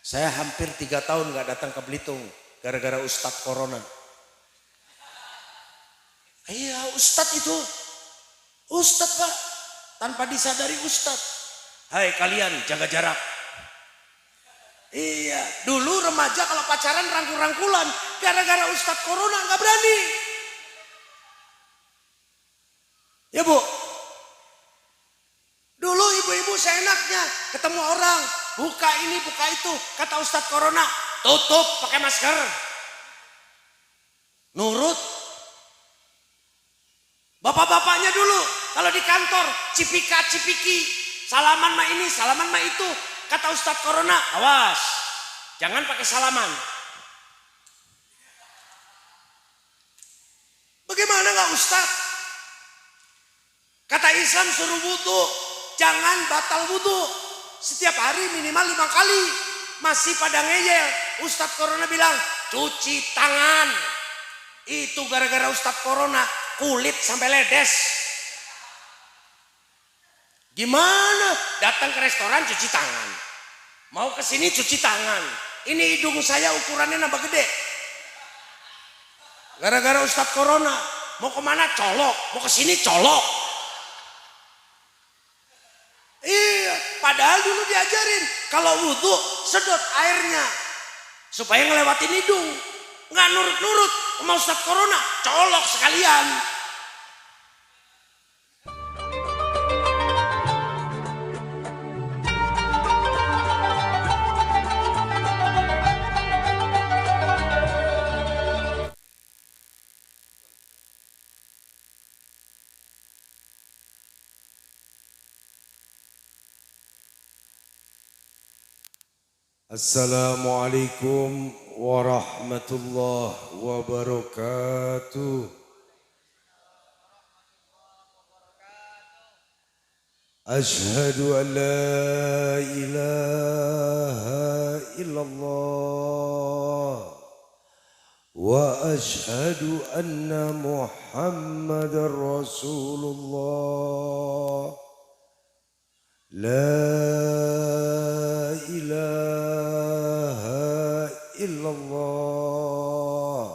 Saya hampir 3 tahun gak datang ke Belitung gara-gara Ustadz Corona. Iya Ustadz itu, Ustadz Pak, tanpa disadari Ustadz. Hai kalian jaga jarak. Iya, dulu remaja kalau pacaran rangkul-rangkulan, gara-gara Ustadz Corona gak berani. Ya Bu, dulu ibu-ibu seenaknya ketemu orang, buka ini buka itu, kata Ustadz Corona, tutup pakai masker. Nurut. Bapak-bapaknya dulu kalau di kantor cipika cipiki, salaman mah ini, salaman mah itu, kata Ustadz Corona, awas, jangan pakai salaman. Bagaimana nggak Ustadz? Kata Islam suruh wudhu, jangan batal wudhu. Setiap hari minimal 5 kali. Masih pada ngeyel. Ustadz Corona bilang, cuci tangan. Itu gara-gara Ustadz Corona, kulit sampai ledes. Gimana? Datang ke restoran cuci tangan. Mau ke sini cuci tangan. Ini hidung saya ukurannya nambah gede. Gara-gara Ustadz Corona. Mau kemana colok, mau ke sini colok. Iya, padahal dulu diajarin kalau wudhu sedot airnya supaya ngelewatin hidung. Nggak nurut-nurut sama Ustadz Corona, colok sekalian. Assalamualaikum warahmatullahi wabarakatuh. Ashhadu an la ilaha illallah wa ashhadu anna Muhammadar Rasulullah. La ilaha illallah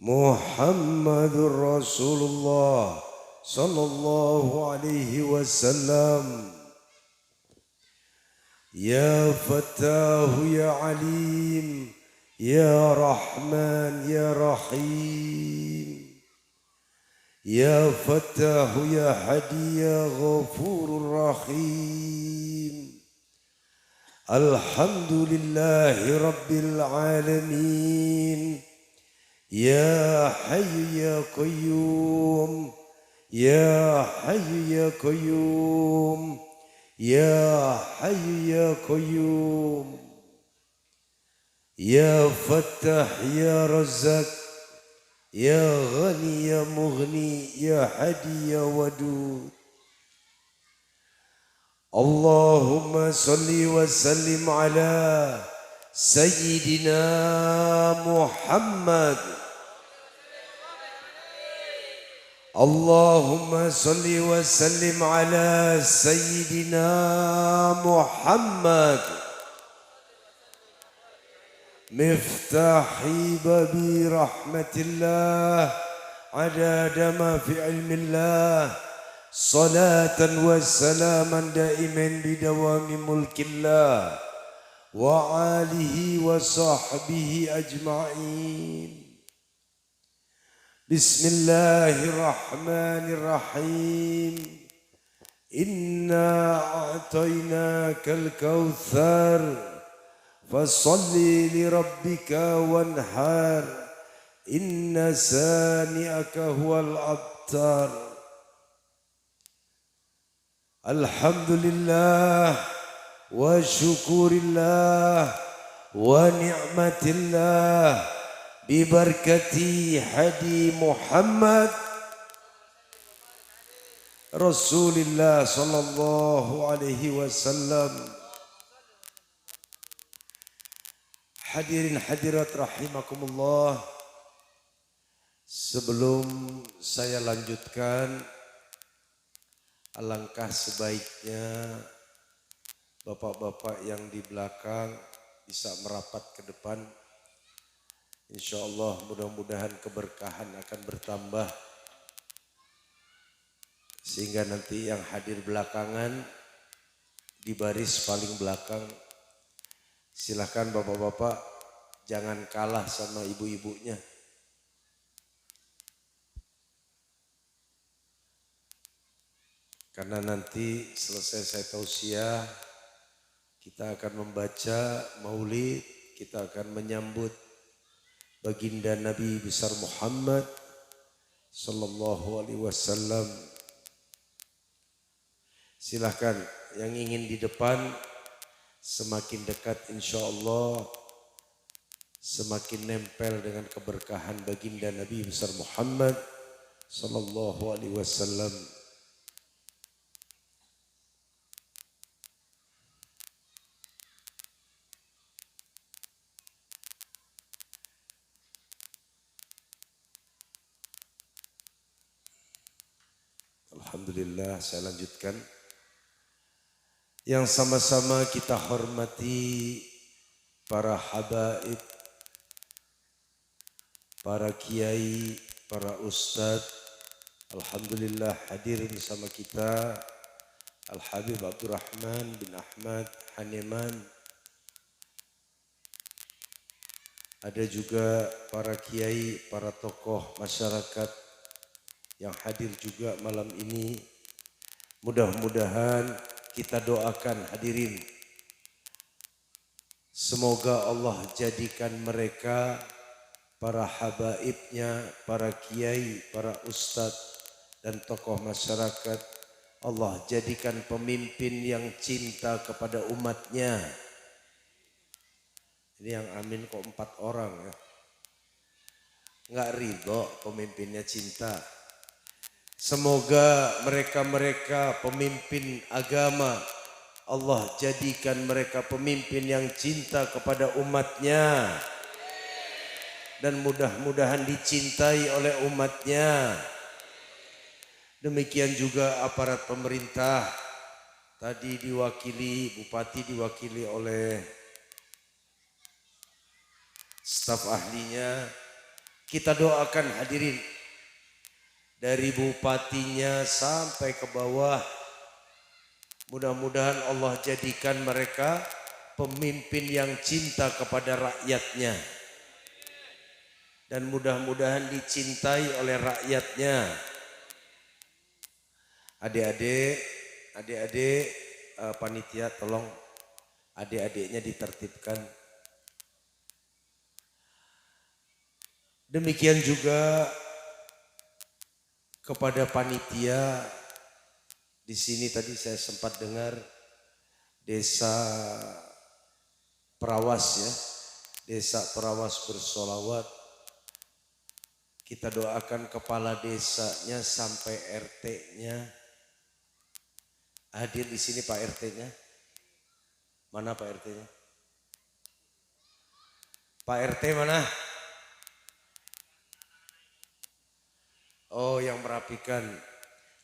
Muhammadur Rasulullah sallallahu alaihi wasallam. Ya Fattahu ya Alim, ya Rahman ya Rahim. Ya Fattahu ya Hadi ya Ghafurur Rahim. Alhamdulillahi Rabbil Alamin. Ya Hayyu ya Qayyum, Ya Hayyu ya Qayyum, Ya Hayyu ya Qayyum. Ya Fattah ya Razzaq, Ya Ghani ya Mughni, Ya Hadi ya Wadud. Allahumma salli wa sallim ala Sayyidina Muhammad. Allahumma salli wa sallim ala Sayyidina Muhammad. Miftahi babi rahmatillah adada ma fi ilmillah. Salatan wa salaman daiman bidawami mulkillah wa alihi wa sahbihi ajma'in. Bismillahirrahmanirrahim. Inna a'tainakal kautsar fasalli li rabbika wanhar. Inna sani'aka huwal abtar. Alhamdulillah wa syukurillah wa ni'matillah bibarkati hadi Muhammad Rasulillah sallallahu alaihi wasallam. Hadirin hadirat rahimakumullah. Sebelum saya lanjutkan, alangkah sebaiknya bapak-bapak yang di belakang bisa merapat ke depan. Insya Allah mudah-mudahan keberkahan akan bertambah. Sehingga nanti yang hadir belakangan di baris paling belakang. Silakan bapak-bapak jangan kalah sama ibu-ibunya. Karena nanti selesai saya tausiah, kita akan membaca maulid, kita akan menyambut baginda Nabi besar Muhammad sallallahu alaihi wasallam. Silahkan yang ingin di depan, semakin dekat insya Allah semakin nempel dengan keberkahan baginda Nabi besar Muhammad sallallahu alaihi wasallam. Alhamdulillah, saya lanjutkan. Yang sama-sama kita hormati para habaib, para kiai, para ustadz. Alhamdulillah hadir bersama kita Al-Habib Abdurrahman bin Ahmad Haneman. Ada juga para kiai, para tokoh masyarakat yang hadir juga malam ini. Mudah-mudahan kita doakan hadirin. Semoga Allah jadikan mereka, para habaibnya, para kiai, para ustadz dan tokoh masyarakat, Allah jadikan pemimpin yang cinta kepada umatnya. Ini yang amin kok 4 orang ya. Nggak ridho pemimpinnya cinta. Semoga mereka-mereka pemimpin agama, Allah jadikan mereka pemimpin yang cinta kepada umatnya. Dan mudah-mudahan dicintai oleh umatnya. Demikian juga aparat pemerintah. Tadi diwakili, Bupati diwakili oleh staf ahlinya. Kita doakan hadirin. Dari bupatinya sampai ke bawah. Mudah-mudahan Allah jadikan mereka pemimpin yang cinta kepada rakyatnya. Dan mudah-mudahan dicintai oleh rakyatnya. Adik-adik, panitia tolong adik-adiknya ditertibkan. Demikian juga kepada panitia. Di sini tadi saya sempat dengar desa Perawas ya, desa Perawas bersolawat. Kita doakan kepala desanya sampai RT-nya. Hadir di sini Pak RT-nya. Mana Pak RT-nya? Pak RT mana? Oh, yang merapikan.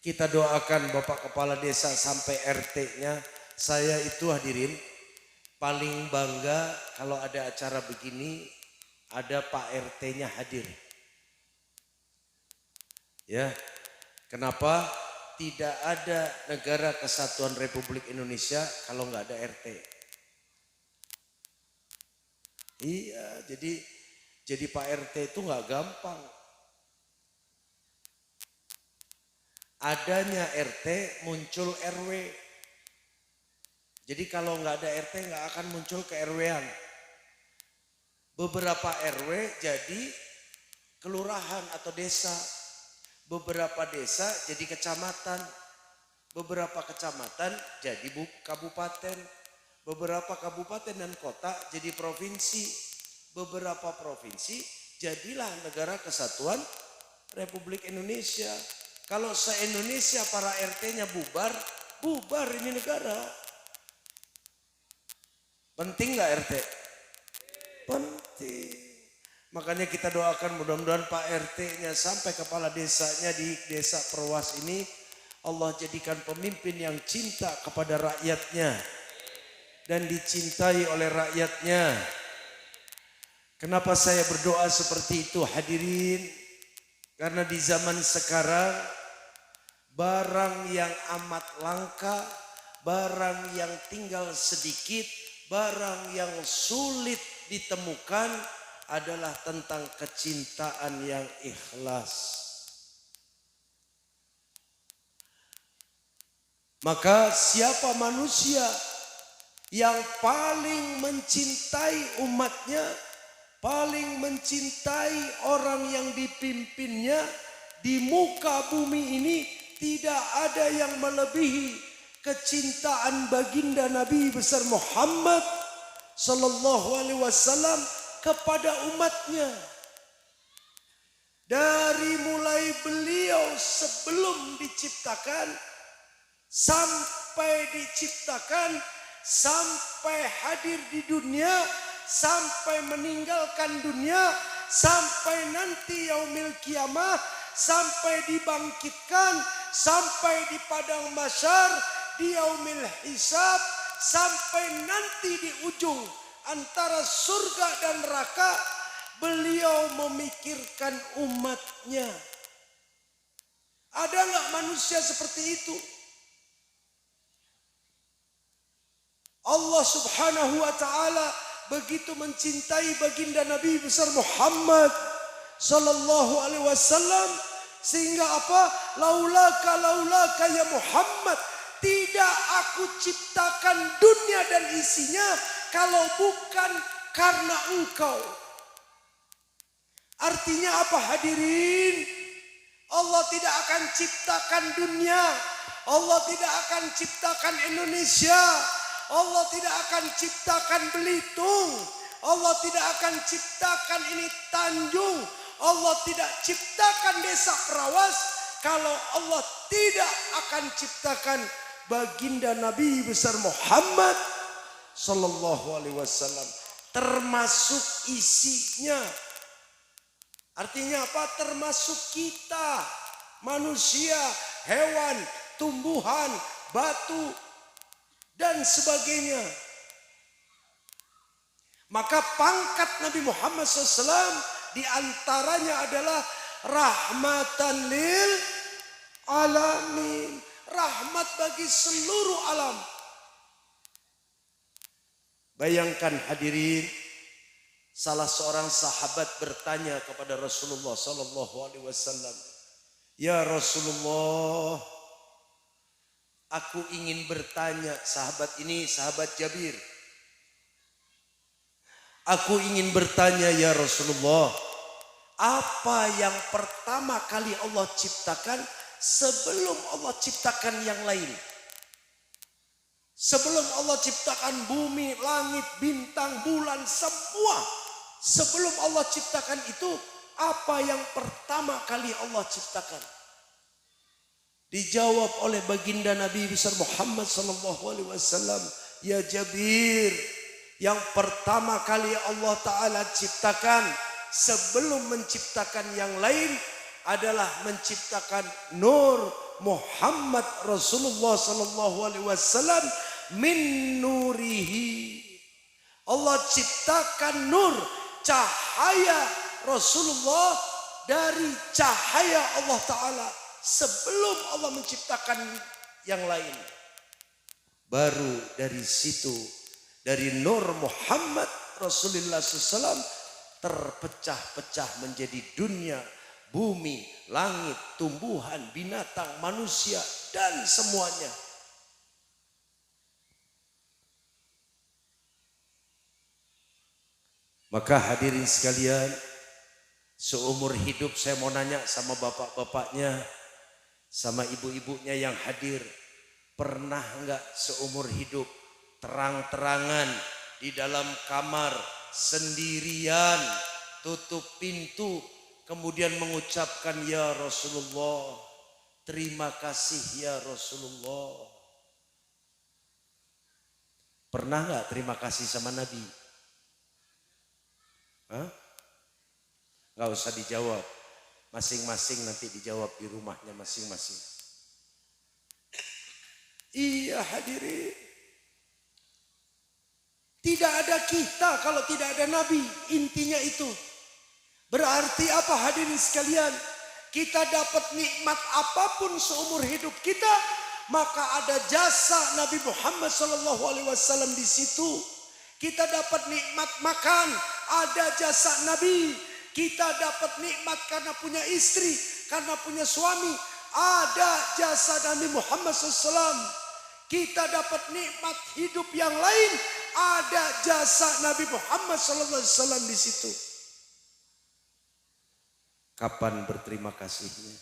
Kita doakan Bapak Kepala Desa sampai RT-nya. Saya itu hadirin paling bangga kalau ada acara begini ada Pak RT-nya hadir. Ya, kenapa? Tidak ada negara kesatuan Republik Indonesia kalau nggak ada RT. Iya, jadi Pak RT itu nggak gampang. Adanya RT muncul RW. Jadi kalau nggak ada RT nggak akan muncul ke RW-an. Beberapa RW jadi kelurahan atau desa. Beberapa desa jadi kecamatan. Beberapa kecamatan jadi kabupaten. Beberapa kabupaten dan kota jadi provinsi. Beberapa provinsi jadilah negara kesatuan Republik Indonesia. Kalau se-Indonesia para RT-nya bubar ini negara. Penting nggak RT? Penting. Makanya kita doakan mudah-mudahan Pak RT-nya sampai kepala desanya di desa Perwas ini Allah jadikan pemimpin yang cinta kepada rakyatnya. dan dicintai oleh rakyatnya. Kenapa saya berdoa seperti itu hadirin? Karena di zaman sekarang barang yang amat langka, barang yang tinggal sedikit, barang yang sulit ditemukan adalah tentang kecintaan yang ikhlas. Maka siapa manusia yang paling mencintai umatnya, paling mencintai orang yang dipimpinnya di muka bumi ini, tidak ada yang melebihi kecintaan baginda Nabi besar Muhammad sallallahu alaihi wasallam kepada umatnya. Dari mulai beliau sebelum diciptakan sampai diciptakan, sampai hadir di dunia, sampai meninggalkan dunia, sampai nanti yaumil kiamah, sampai dibangkitkan, sampai di padang mahsyar, di yaumil hisab, sampai nanti di ujung antara surga dan neraka, beliau memikirkan umatnya. Ada nggak manusia seperti itu? Allah subhanahu wa ta'ala begitu mencintai baginda Nabi besar Muhammad sallallahu alaihi wasallam, sehingga apa? Laulaka ya Muhammad, tidak aku ciptakan dunia dan isinya kalau bukan karena engkau. Artinya apa hadirin? Allah tidak akan ciptakan dunia, Allah tidak akan ciptakan Indonesia, Allah tidak akan ciptakan Belitung, Allah tidak akan ciptakan ini Tanjung, Allah tidak ciptakan desa Perawas kalau Allah tidak akan ciptakan baginda Nabi besar Muhammad sallallahu alaihi wasallam, termasuk isinya. Artinya apa? Termasuk kita, manusia, hewan, tumbuhan, batu, dan sebagainya. Maka pangkat Nabi Muhammad SAW diantaranya adalah rahmatan lil alamin, rahmat bagi seluruh alam. Bayangkan hadirin, salah seorang sahabat bertanya kepada Rasulullah SAW, "Ya Rasulullah, aku ingin bertanya," sahabat ini sahabat Jabir. "Aku ingin bertanya ya Rasulullah, apa yang pertama kali Allah ciptakan sebelum Allah ciptakan yang lain? Sebelum Allah ciptakan bumi, langit, bintang, bulan, semua. Sebelum Allah ciptakan itu, apa yang pertama kali Allah ciptakan?" Dijawab oleh baginda Nabi besar Muhammad SAW, "Ya Jabir, yang pertama kali Allah Ta'ala ciptakan sebelum menciptakan yang lain adalah menciptakan Nur Muhammad Rasulullah SAW min nurihi." Allah ciptakan nur, cahaya Rasulullah dari cahaya Allah Ta'ala sebelum Allah menciptakan yang lain. Baru dari situ, dari Nur Muhammad Rasulullah SAW terpecah-pecah menjadi dunia, bumi, langit, tumbuhan, binatang, manusia, dan semuanya. Maka hadirin sekalian, seumur hidup saya mau nanya sama bapak-bapaknya, sama ibu-ibunya yang hadir, pernah enggak seumur hidup terang-terangan di dalam kamar sendirian, tutup pintu, kemudian mengucapkan, "Ya Rasulullah, terima kasih ya Rasulullah"? Pernah enggak terima kasih sama Nabi? Hah? Enggak usah dijawab. Masing-masing nanti dijawab di rumahnya masing-masing. Iya hadirin. Tidak ada kita kalau tidak ada Nabi. Intinya itu. Berarti apa hadirin sekalian? Kita dapat nikmat apapun seumur hidup kita, maka ada jasa Nabi Muhammad SAW di situ. Kita dapat nikmat makan, ada jasa Nabi. Kita dapat nikmat karena punya istri, karena punya suami, ada jasa Nabi Muhammad SAW. Kita dapat nikmat hidup yang lain, ada jasa Nabi Muhammad SAW di situ. Kapan berterima kasihnya?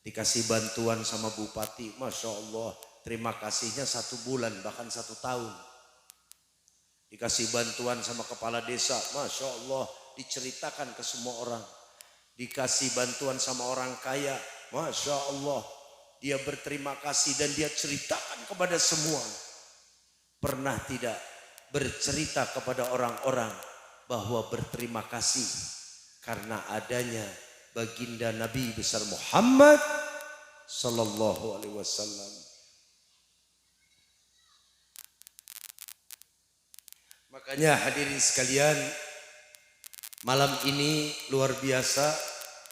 Dikasih bantuan sama bupati, Masya Allah, terima kasihnya 1 bulan bahkan 1 tahun. Dikasih bantuan sama kepala desa, Masya Allah, diceritakan ke semua orang. Dikasih bantuan sama orang kaya, Masya Allah, dia berterima kasih dan dia ceritakan kepada semua. Pernah tidak bercerita kepada orang-orang bahwa berterima kasih karena adanya baginda Nabi besar Muhammad sallallahu alaihi wasallam. Makanya hadirin sekalian, malam ini luar biasa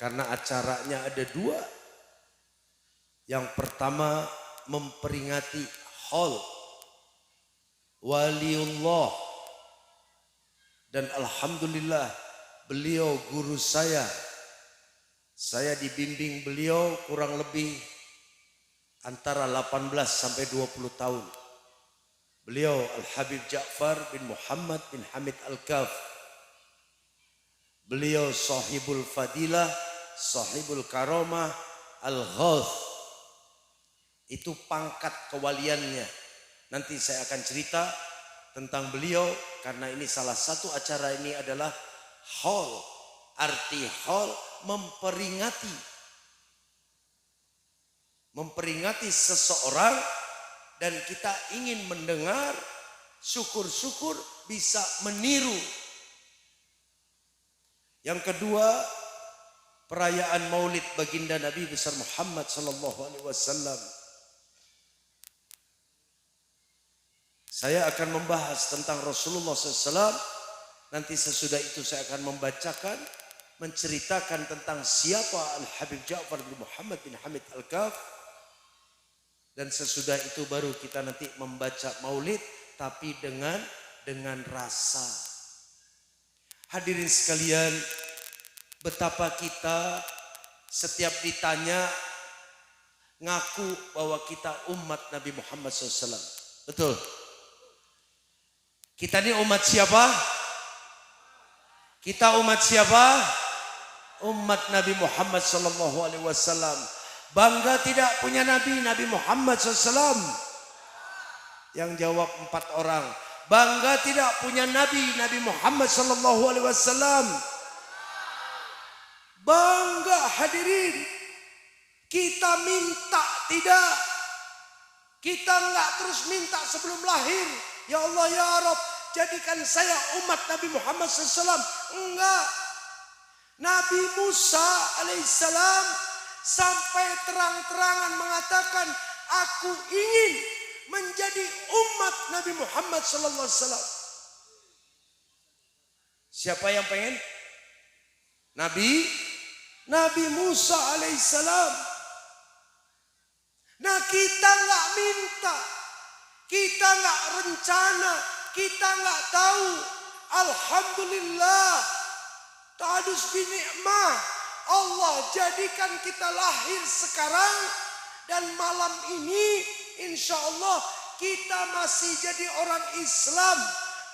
karena acaranya ada 2. Yang pertama memperingati haul waliullah. Dan alhamdulillah beliau guru saya. Saya dibimbing beliau kurang lebih antara 18 sampai 20 tahun. Beliau Al-Habib Ja'far bin Muhammad bin Hamid Al-Kaf. Beliau sahibul fadilah, sahibul karamah, Al-Ghauth. Itu pangkat kewaliannya. Nanti saya akan cerita tentang beliau karena ini salah satu acara ini adalah haul. Arti haul memperingati. Memperingati seseorang dan kita ingin mendengar, syukur-syukur bisa meniru. Yang kedua, perayaan Maulid baginda Nabi besar Muhammad sallallahu alaihi wasallam. Saya akan membahas tentang Rasulullah SAW. Nanti sesudah itu saya akan membacakan, menceritakan tentang siapa Al-Habib Ja'far bin Muhammad bin Hamid Al-Kaf. Dan sesudah itu baru kita nanti membaca maulid, tapi dengan rasa. Hadirin sekalian, betapa kita setiap ditanya ngaku bahwa kita umat Nabi Muhammad SAW. Betul? Kita ini umat siapa? Kita umat siapa? Umat Nabi Muhammad SAW. Bangga tidak punya Nabi Muhammad SAW? Yang jawab 4 orang. Bangga tidak punya Nabi Muhammad SAW? Bangga hadirin. Kita minta tidak. Kita enggak terus minta sebelum lahir. Ya Allah ya Rabb, jadikan saya umat Nabi Muhammad SAW. Enggak. Nabi Musa alaihissalam sampai terang-terangan mengatakan, aku ingin menjadi umat Nabi Muhammad SAW. Siapa yang pengen? Nabi Musa alaihissalam. Nah kita nggak minta, kita nggak rencana, kita nggak tahu. Alhamdulillah, ta'adus binikmah. Allah jadikan kita lahir sekarang dan malam ini insya Allah kita masih jadi orang Islam,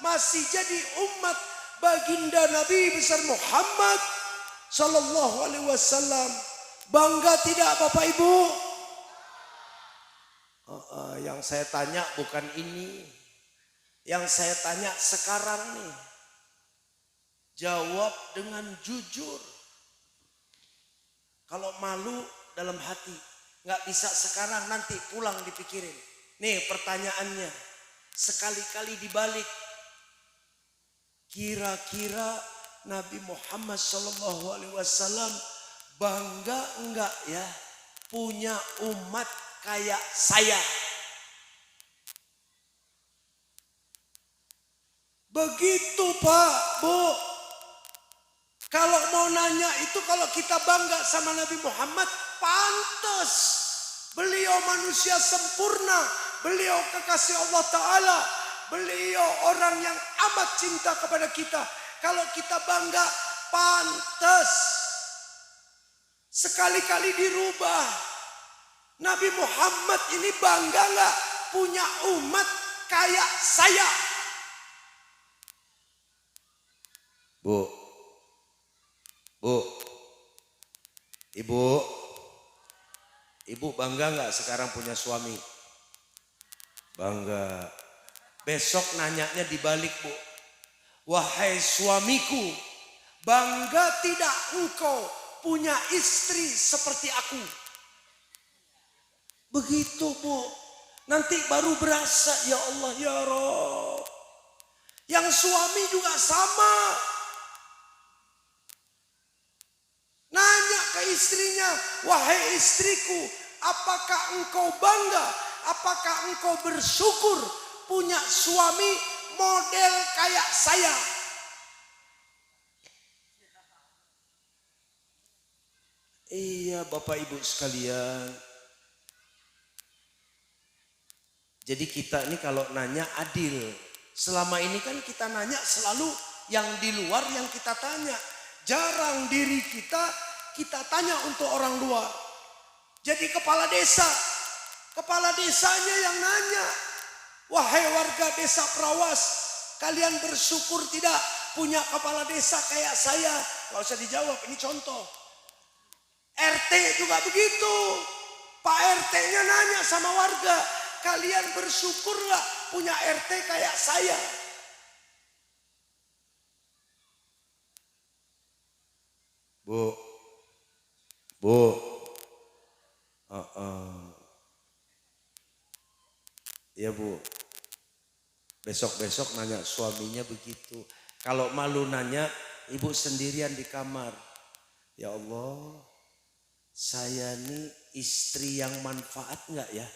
masih jadi umat baginda Nabi besar Muhammad sallallahu alaihi wasallam. Bangga tidak Bapak Ibu? Yang saya tanya bukan ini. Yang saya tanya sekarang nih. Jawab dengan jujur. Kalau malu dalam hati, nggak bisa sekarang, nanti pulang dipikirin. Nih pertanyaannya, sekali-kali dibalik. Kira-kira Nabi Muhammad SAW bangga enggak ya punya umat kayak saya? Begitu Pak, Bu. Kalau mau nanya itu kalau kita bangga sama Nabi Muhammad, pantas. Beliau manusia sempurna, beliau kekasih Allah Ta'ala, beliau orang yang amat cinta kepada kita. Kalau kita bangga, pantas. Sekali-kali dirubah. Nabi Muhammad ini bangga nggak punya umat kayak saya? Bu, ibu bangga nggak sekarang punya suami? Bangga. Besok nanyanya dibalik, Bu. Wahai suamiku, Bangga tidak engkau punya istri seperti aku? Begitu Bu. Nanti baru berasa, ya Allah ya Rabb. Yang suami juga sama. Nanya ke istrinya, wahai istriku, apakah engkau bangga? Apakah engkau bersyukur punya suami model kayak saya? iya Bapak Ibu sekalian. Jadi kita ini kalau nanya adil. Selama ini kan kita nanya selalu yang di luar yang kita tanya. Jarang diri kita tanya untuk orang luar. Jadi kepala desanya yang nanya. Wahai warga desa Prawas, kalian bersyukur tidak punya kepala desa kayak saya? Gak usah dijawab, ini contoh. RT juga begitu. Pak RT-nya nanya sama warga, kalian bersyukur gak punya RT kayak saya? Bu, ya Bu, besok-besok nanya suaminya begitu. Kalau malu nanya, ibu sendirian di kamar. Ya Allah, saya nih istri yang manfaat nggak ya?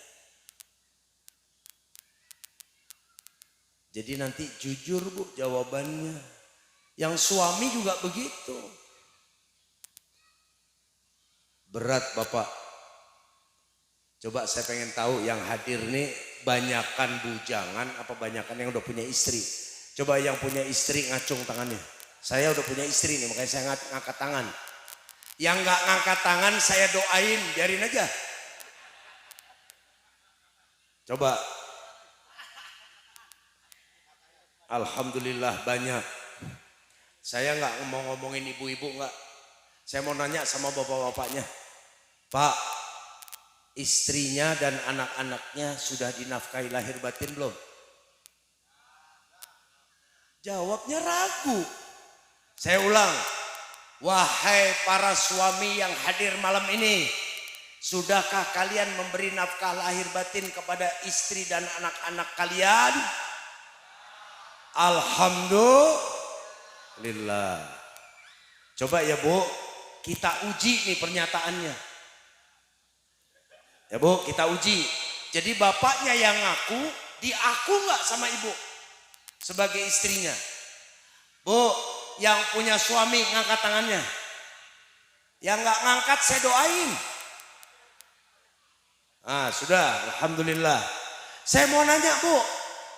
Jadi nanti jujur Bu jawabannya. Yang suami juga begitu. Berat Bapak. Coba saya pengen tahu yang hadir nih banyakan bujangan apa banyakan yang udah punya istri. Coba yang punya istri ngacung tangannya. Saya udah punya istri nih makanya saya ngangkat tangan. Yang nggak ngangkat tangan saya doain, biarin aja. Coba. Alhamdulillah banyak. Saya nggak mau ngomongin ibu-ibu nggak. Saya mau nanya sama bapak-bapaknya. Pak, istrinya dan anak-anaknya sudah dinafkahi lahir batin belum? Jawabnya ragu. Saya ulang. Wahai para suami yang hadir malam ini, sudahkah kalian memberi nafkah lahir batin kepada istri dan anak-anak kalian? Alhamdulillah. Coba ya Bu, kita uji nih pernyataannya. Ya Bu, kita uji. Jadi bapaknya yang ngaku, diaku nggak sama ibu sebagai istrinya? Bu, yang punya suami ngangkat tangannya. Yang nggak ngangkat saya doain. Ah sudah, alhamdulillah. Saya mau nanya Bu,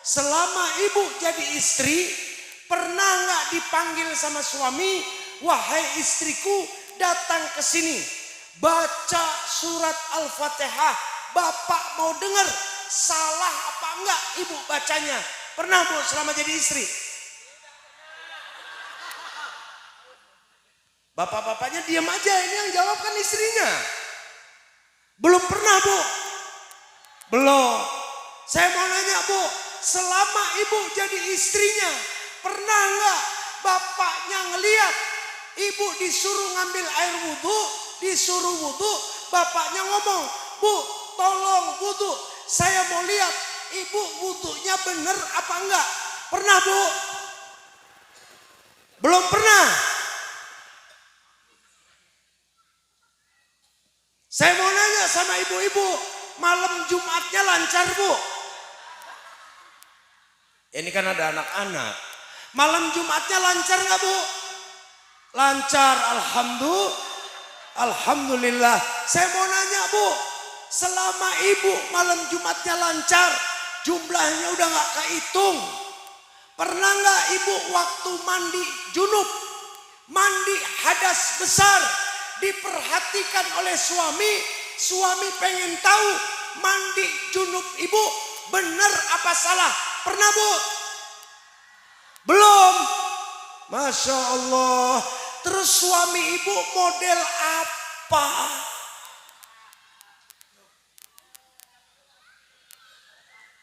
selama ibu jadi istri, pernah nggak dipanggil sama suami, wahai istriku datang ke sini, baca surat Al-Fatihah, Bapak mau dengar salah apa enggak ibu bacanya? Pernah Bu selama jadi istri? Bapak-bapaknya diam aja, ini yang jawab kan istrinya. Belum pernah Bu? Belum. Saya mau nanya Bu, selama ibu jadi istrinya, pernah enggak bapaknya ngeliat ibu disuruh ngambil air wudhu, disuruh wudhu, bapaknya ngomong, Bu tolong wudhu, saya mau lihat ibu wudhunya bener apa enggak? Pernah Bu? Belum pernah. Saya mau nanya sama ibu-ibu, malam Jumatnya lancar Bu? Ini kan ada anak-anak. Malam Jumatnya lancar nggak Bu? Lancar, alhamdulillah. Saya mau nanya Bu, selama ibu malam Jumatnya lancar, jumlahnya udah nggak kehitung. Pernah nggak ibu waktu mandi junub, mandi hadas besar, diperhatikan oleh suami, suami pengen tahu mandi junub ibu benar apa salah? Pernah Bu? Belum. Masya Allah. Terus suami ibu model apa?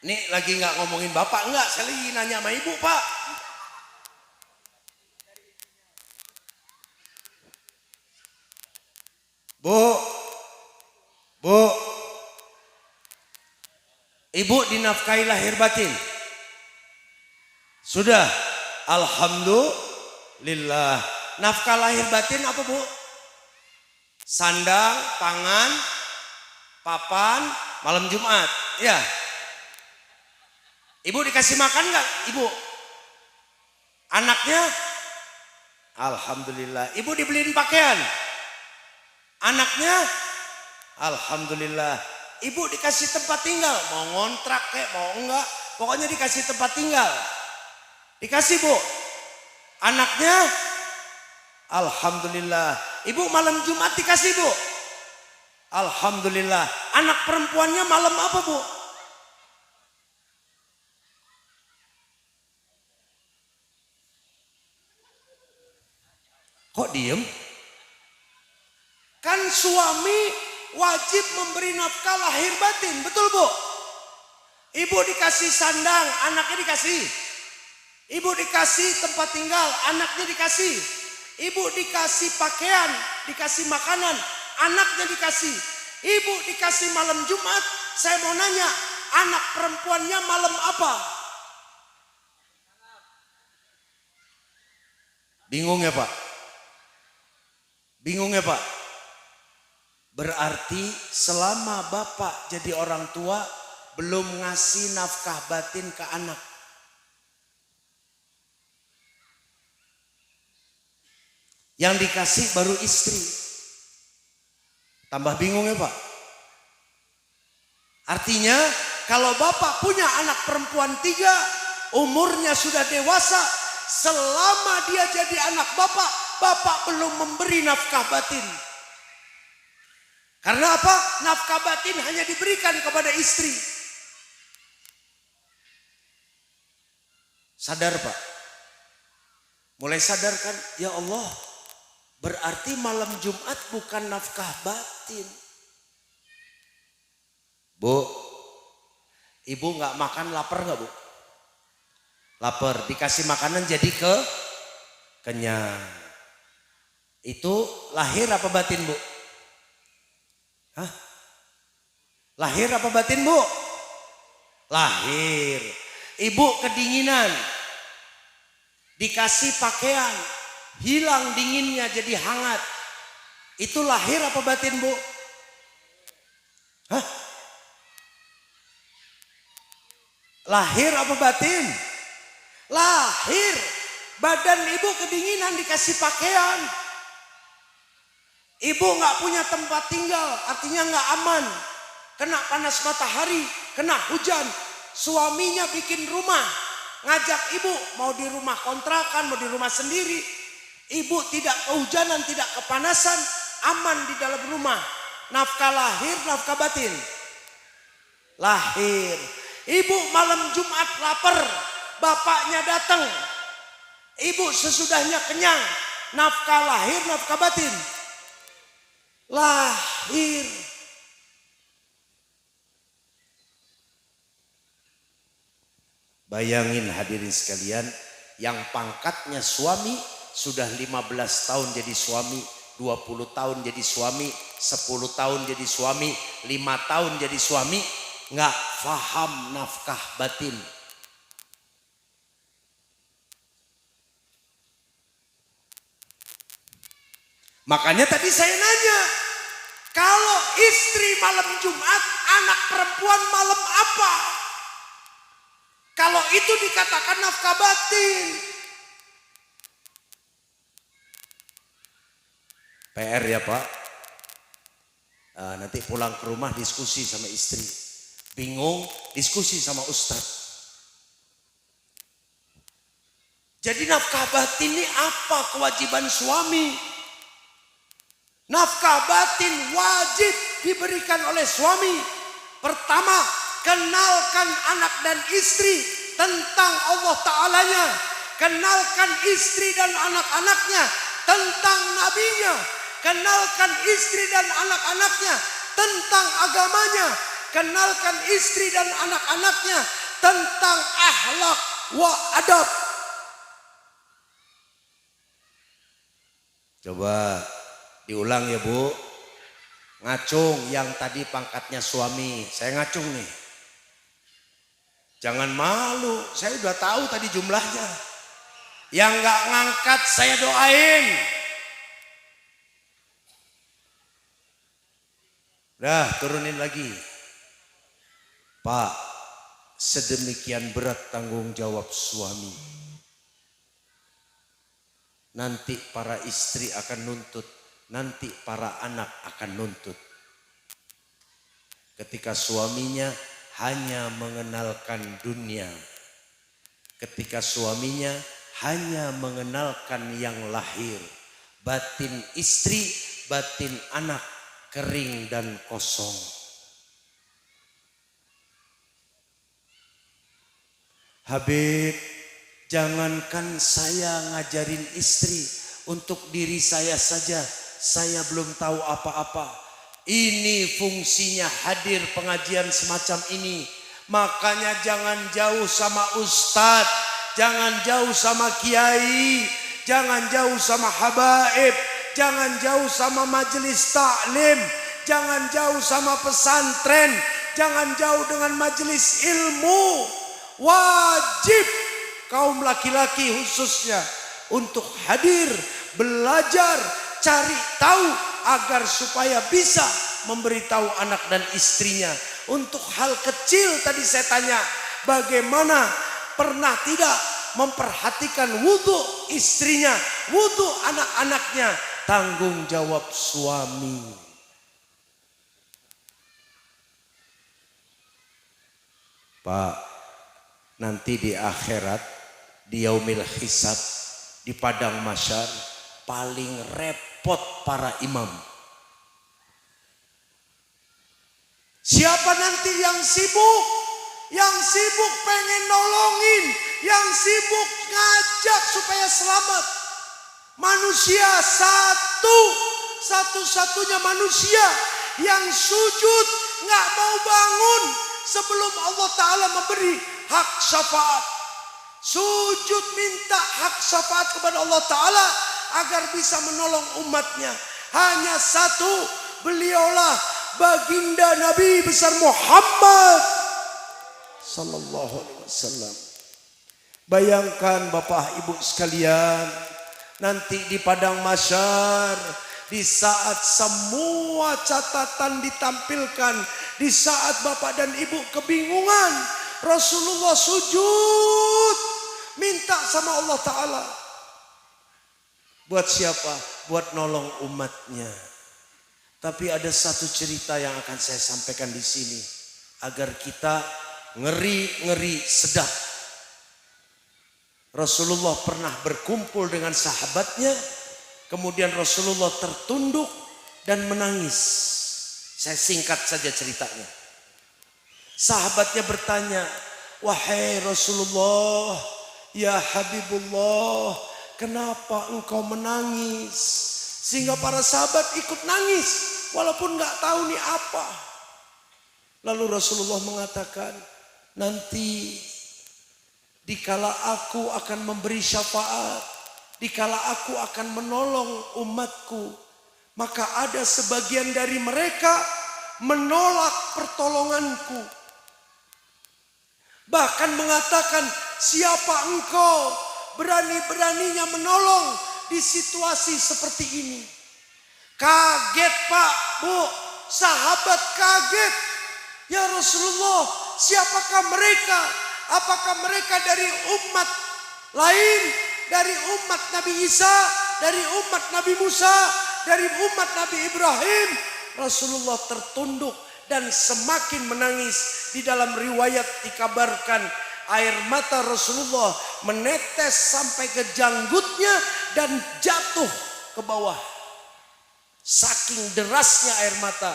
Ini lagi nggak ngomongin bapak nggak? Saya lagi nanya sama ibu Pak. Bu, ibu dinafkahi lahir batin. Sudah, alhamdulillah. Nafkah lahir batin apa Bu? Sandang, pangan, papan, malam Jumat. Ya. Ibu dikasih makan nggak, Ibu? Anaknya? Alhamdulillah. Ibu dibeliin pakaian? Anaknya? Alhamdulillah. Ibu dikasih tempat tinggal? Mau ngontrak kayak mau enggak? Pokoknya dikasih tempat tinggal. Dikasih Bu. Anaknya? Alhamdulillah. Ibu malam Jumat dikasih Bu? Alhamdulillah. Anak perempuannya malam apa Bu? Kok diem? Kan suami wajib memberi nafkah lahir batin, betul Bu? Ibu dikasih sandang, anaknya dikasih. Ibu dikasih tempat tinggal, anaknya dikasih. Ibu dikasih pakaian, dikasih makanan, anaknya dikasih. Ibu dikasih malam Jumat, saya mau nanya, anak perempuannya malam apa? Bingung ya Pak? Bingung ya Pak? Berarti selama Bapak jadi orang tua belum ngasih nafkah batin ke anak. Yang dikasih baru istri. Tambah bingung ya Pak? Artinya kalau Bapak punya anak perempuan 3, umurnya sudah dewasa, selama dia jadi anak Bapak, Bapak belum memberi nafkah batin. Karena apa? Nafkah batin hanya diberikan kepada istri. Sadar Pak? Mulai sadar kan? Ya Allah, berarti malam Jumat bukan nafkah batin. Bu, ibu nggak makan lapar nggak Bu? Lapar, dikasih makanan jadi kenyang. Itu lahir apa batin Bu? Hah? Lahir apa batin Bu? Lahir. Ibu kedinginan, dikasih pakaian, hilang dinginnya jadi hangat. Itu lahir apa batin Bu? Hah? Lahir apa batin? Lahir. Badan ibu kedinginan dikasih pakaian. Ibu nggak punya tempat tinggal, artinya nggak aman. Kena panas matahari, kena hujan. Suaminya bikin rumah, ngajak ibu mau di rumah kontrakan, mau di rumah sendiri. Ibu tidak kehujanan, tidak kepanasan, aman di dalam rumah. Nafkah lahir, nafkah batin. Lahir. Ibu malam Jumat lapar, bapaknya datang. Ibu sesudahnya kenyang. Nafkah lahir, nafkah batin. Lahir. Bayangin hadirin sekalian, yang pangkatnya suami sudah 15 tahun jadi suami, 20 tahun jadi suami, 10 tahun jadi suami, 5 tahun jadi suami, nggak faham nafkah batin. Makanya tadi saya nanya, kalau istri malam Jumat, anak perempuan malam apa? Kalau itu dikatakan nafkah batin. PR ya Pak. Nanti pulang ke rumah diskusi sama istri. Bingung, diskusi sama ustadz. Jadi nafkah batin ini apa kewajiban suami? Nafkah batin wajib diberikan oleh suami. Pertama, kenalkan anak dan istri tentang Allah Ta'alanya. Kenalkan istri dan anak-anaknya tentang nabinya. Kenalkan istri dan anak-anaknya tentang agamanya. Kenalkan istri dan anak-anaknya tentang akhlak wa adab. Coba diulang ya Bu. Ngacung yang tadi pangkatnya suami. Saya ngacung nih. Jangan malu. Saya udah tahu tadi jumlahnya. Yang gak ngangkat saya doain. Dah turunin lagi. Pak, sedemikian berat tanggung jawab suami. Nanti para istri akan nuntut. Nanti para anak akan nuntut. Ketika suaminya hanya mengenalkan dunia. Ketika suaminya hanya mengenalkan yang lahir. Batin istri, batin anak kering dan kosong. Habib, jangankan saya ngajarin istri, untuk diri saya saja, saya belum tahu apa-apa. Ini fungsinya hadir pengajian semacam ini. Makanya jangan jauh sama ustadz, jangan jauh sama kiai, jangan jauh sama habaib, jangan jauh sama majelis taklim, jangan jauh sama pesantren, jangan jauh dengan majelis ilmu. Wajib kaum laki-laki khususnya untuk hadir, belajar, cari tahu agar supaya bisa memberitahu anak dan istrinya. Untuk hal kecil tadi saya tanya, bagaimana pernah tidak memperhatikan wudhu istrinya, wudhu anak-anaknya, tanggung jawab suami. Pak, nanti di akhirat, di yaumil hisab, di padang mahsyar, paling repot para imam. Siapa nanti yang sibuk? Yang sibuk pengen nolongin, yang sibuk ngajak supaya selamat. Manusia satu-satunya manusia yang sujud nggak mau bangun sebelum Allah Ta'ala memberi hak syafaat. Sujud minta hak syafaat kepada Allah Ta'ala agar bisa menolong umatnya. Hanya satu, beliaulah baginda Nabi besar Muhammad sallallahu alaihi wasallam. Bayangkan Bapak Ibu sekalian, nanti di padang mahsyar, di saat semua catatan ditampilkan, di saat Bapak dan Ibu kebingungan, Rasulullah sujud minta sama Allah Ta'ala. Buat siapa? Buat nolong umatnya. Tapi ada satu cerita yang akan saya sampaikan di sini agar kita ngeri sedap. Rasulullah pernah berkumpul dengan sahabatnya, kemudian Rasulullah tertunduk dan menangis. Saya singkat saja ceritanya. Sahabatnya bertanya, "Wahai Rasulullah, ya Habibullah, kenapa engkau menangis?" Sehingga para sahabat ikut nangis walaupun nggak tahu nih apa. Lalu Rasulullah mengatakan, nanti dikala aku akan memberi syafaat, dikala aku akan menolong umatku, maka ada sebagian dari mereka menolak pertolonganku. Bahkan mengatakan, siapa engkau berani-beraninya menolong di situasi seperti ini? Kaget Pak, Bu, sahabat kaget. Ya Rasulullah, siapakah mereka? Apakah mereka dari umat lain? Dari umat Nabi Isa? Dari umat Nabi Musa? dari umat Nabi Ibrahim. Rasulullah tertunduk dan semakin menangis. Di dalam riwayat dikabarkan air mata Rasulullah menetes sampai ke janggutnya dan jatuh ke bawah. Saking derasnya air mata.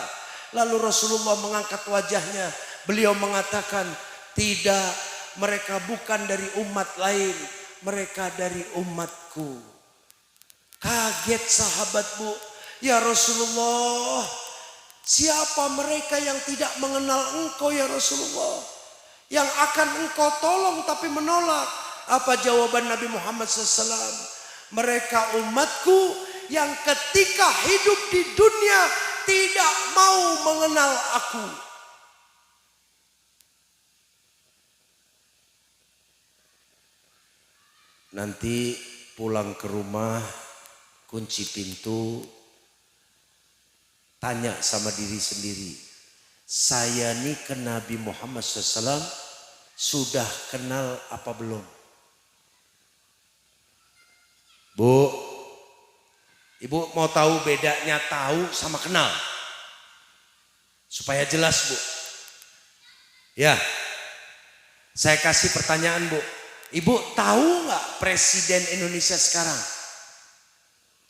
Lalu Rasulullah mengangkat wajahnya. Beliau mengatakan, tidak, mereka bukan dari umat lain. Mereka dari umatku. Kaget sahabat, Bu. Ya Rasulullah, siapa mereka yang tidak mengenal engkau ya Rasulullah? Yang akan engkau tolong tapi menolak. Apa jawaban Nabi Muhammad SAW? Mereka umatku yang ketika hidup di dunia tidak mau mengenal aku. Nanti pulang ke rumah, kunci pintu, tanya sama diri sendiri. Saya nih ke Nabi Muhammad SAW sudah kenal apa belum? Bu, ibu mau tahu bedanya tahu sama kenal? Supaya jelas, Bu. Ya, saya kasih pertanyaan, Bu. Ibu tahu nggak Presiden Indonesia sekarang?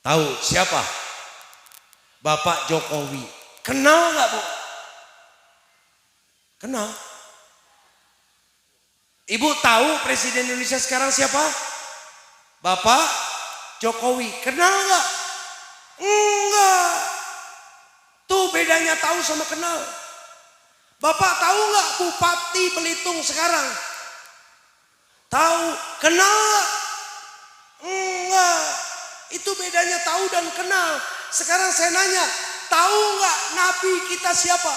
Tahu siapa? Bapak Jokowi. Kenal nggak, Bu? Kenal. Ibu tahu Presiden Indonesia sekarang siapa? Bapak Jokowi. Kenal nggak? Enggak. Tuh bedanya tahu sama kenal. Bapak tahu nggak Bupati Belitung sekarang? Tahu. Kenal nggak? Enggak. Itu bedanya tahu dan kenal. Sekarang saya nanya, tahu nggak Nabi kita siapa?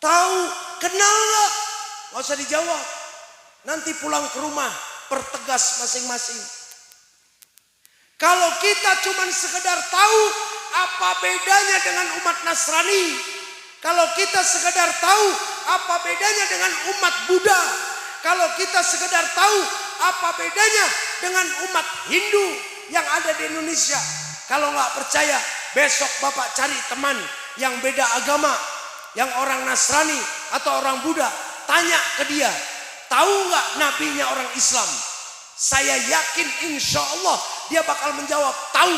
Tahu. Kenal nggak? Nggak usah dijawab. Nanti pulang ke rumah, pertegas masing-masing. Kalau kita cuma sekedar tahu, apa bedanya dengan umat Nasrani? Kalau kita sekedar tahu, apa bedanya dengan umat Buddha? Kalau kita sekedar tahu, apa bedanya dengan umat Hindu yang ada di Indonesia? Kalau nggak percaya, besok Bapak cari teman yang beda agama, yang orang Nasrani atau orang Buddha, tanya ke dia, tahu nggak nabinya orang Islam? Saya yakin insya Allah dia bakal menjawab tahu.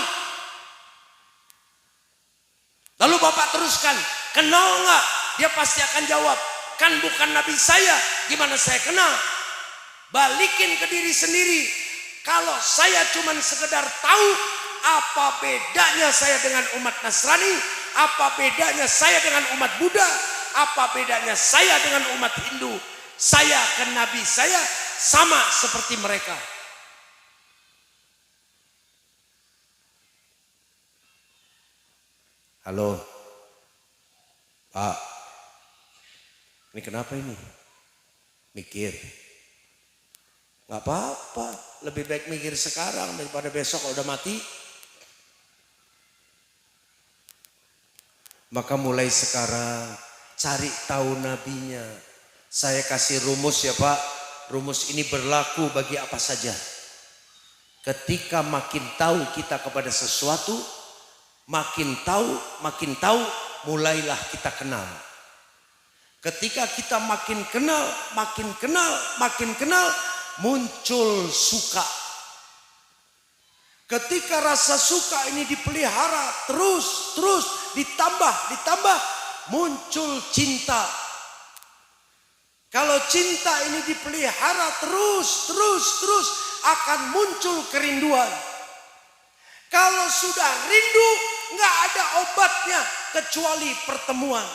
Lalu Bapak teruskan, kenal nggak? Dia pasti akan jawab, kan bukan nabi saya, gimana saya kenal? Balikin ke diri sendiri. Kalau saya cuma sekedar tahu, apa bedanya saya dengan umat Nasrani? Apa bedanya saya dengan umat Buddha? Apa bedanya saya dengan umat Hindu? Saya ke nabi saya sama seperti mereka. Halo, Pak, ini kenapa ini? Mikir. Gak apa-apa, lebih baik mikir sekarang daripada besok kalau udah mati. Maka mulai sekarang cari tahu nabinya. Saya kasih rumus ya Pak, rumus ini berlaku bagi apa saja. Ketika makin tahu kita kepada sesuatu, makin tahu, mulailah kita kenal. Ketika kita makin kenal, muncul suka. Ketika rasa suka ini dipelihara terus ditambah, muncul cinta. Kalau cinta ini dipelihara terus akan muncul kerinduan. Kalau sudah rindu, nggak ada obatnya kecuali pertemuan.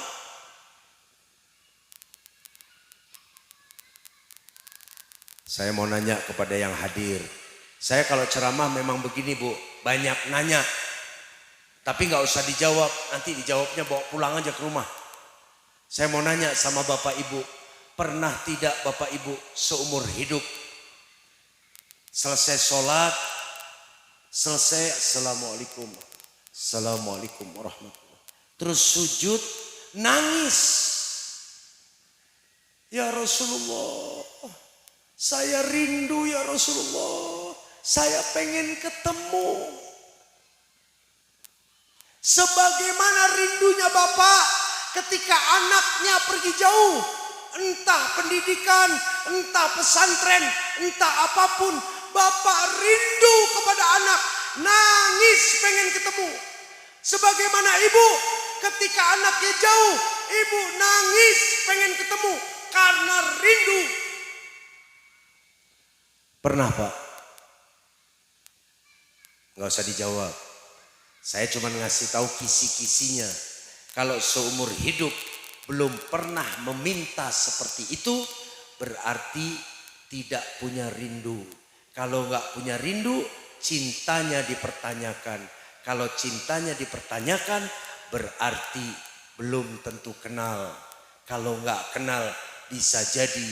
Saya mau nanya kepada yang hadir. Saya kalau ceramah memang begini Bu, banyak nanya. Tapi nggak usah dijawab, nanti dijawabnya bawa pulang aja ke rumah. Saya mau nanya sama Bapak Ibu, pernah tidak Bapak Ibu seumur hidup selesai sholat, selesai Assalamualaikum warahmatullahi, terus sujud nangis, ya Rasulullah, saya rindu ya Rasulullah, saya pengen ketemu. Sebagaimana rindunya bapak ketika anaknya pergi jauh, entah pendidikan, entah pesantren, entah apapun, bapak rindu kepada anak, nangis pengen ketemu. Sebagaimana ibu ketika anaknya jauh, ibu nangis pengen ketemu karena rindu. Pernah Pak? Nggak usah dijawab. Saya cuma ngasih tahu kisi-kisinya. Kalau seumur hidup belum pernah meminta seperti itu, berarti tidak punya rindu. Kalau nggak punya rindu, cintanya dipertanyakan. Kalau cintanya dipertanyakan, berarti belum tentu kenal. Kalau nggak kenal, bisa jadi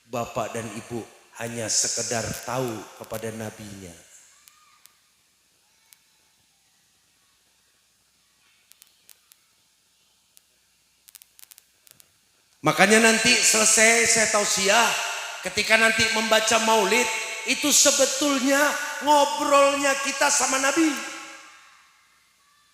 bapak dan ibu hanya sekedar tahu kepada nabinya. Makanya nanti selesai saya tausiah, ketika nanti membaca maulid, itu sebetulnya ngobrolnya kita sama Nabi.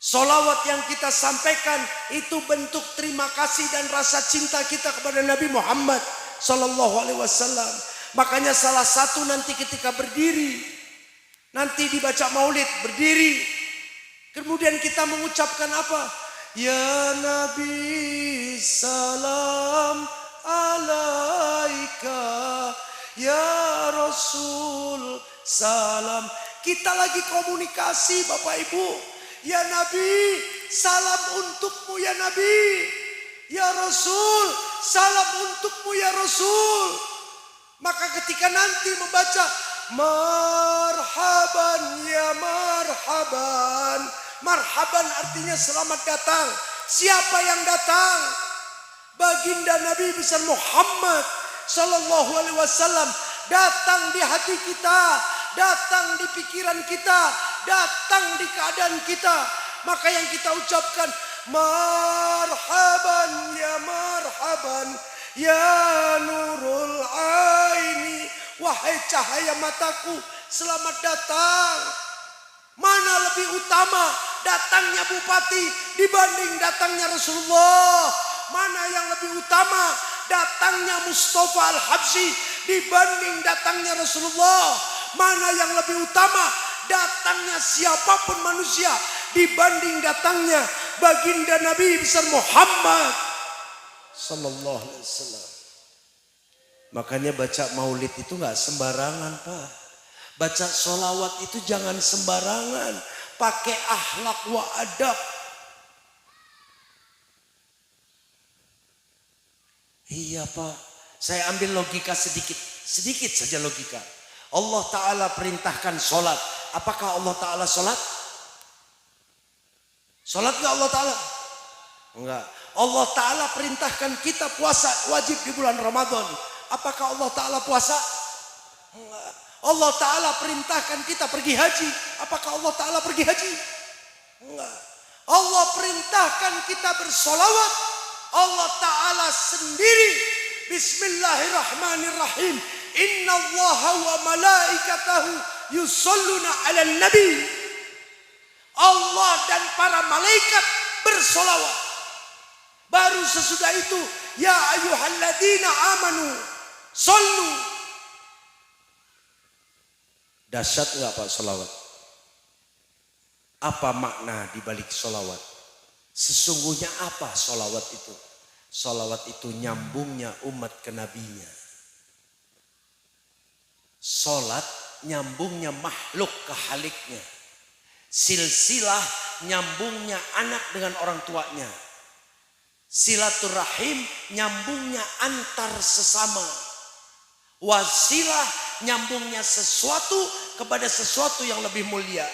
Solawat yang kita sampaikan itu bentuk terima kasih dan rasa cinta kita kepada Nabi Muhammad Sallallahu Alaihi Wasallam. Makanya salah satu nanti ketika berdiri, nanti dibaca maulid berdiri, kemudian kita mengucapkan apa? Ya Nabi salam alaika, ya Rasul salam. Kita lagi komunikasi Bapak Ibu. Ya Nabi salam untukmu ya Nabi. Ya Rasul salam untukmu ya Rasul. Maka ketika nanti membaca marhaban ya marhaban, marhaban artinya selamat datang. Siapa yang datang? Baginda Nabi besar Muhammad Sallallahu Alaihi Wasallam datang di hati kita, datang di pikiran kita, datang di keadaan kita. Maka yang kita ucapkan marhaban ya nurul aini, wahai cahaya mataku, selamat datang. Mana lebih utama datangnya bupati dibanding datangnya Rasulullah? Mana yang lebih utama datangnya Mustafa Al-Habsyi dibanding datangnya Rasulullah? Mana yang lebih utama datangnya siapapun manusia dibanding datangnya baginda Nabi besar Muhammad Sallallahu Alaihi Wasallam. Makanya baca maulid itu nggak sembarangan Pak. Baca sholawat itu jangan sembarangan. Pakai akhlak wa adab. Iya Pak. Saya ambil logika sedikit. Sedikit saja logika. Allah Ta'ala perintahkan sholat. Apakah Allah Ta'ala sholat? Sholat nggak Allah Ta'ala? Enggak. Allah Ta'ala perintahkan kita puasa wajib di bulan Ramadan. Apakah Allah Ta'ala puasa? Enggak. Allah Ta'ala perintahkan kita pergi haji. Apakah Allah Ta'ala pergi haji? Enggak. Allah perintahkan kita bersolawat. Allah Ta'ala sendiri. Bismillahirrahmanirrahim. Inna allaha wa malaikatahu yusalluna ala nabi. Allah dan para malaikat bersolawat. Baru sesudah itu, ya ayyuhalladzina amanu sallu. Dahsyat enggak Pak solawat? Apa makna dibalik solawat? Sesungguhnya apa solawat itu? Solawat itu nyambungnya umat ke nabinya. Solat nyambungnya makhluk ke haliknya. Silsilah nyambungnya anak dengan orang tuanya. Silaturahim nyambungnya antar sesama. Wasilah nyambungnya sesuatu kepada sesuatu yang lebih mulia.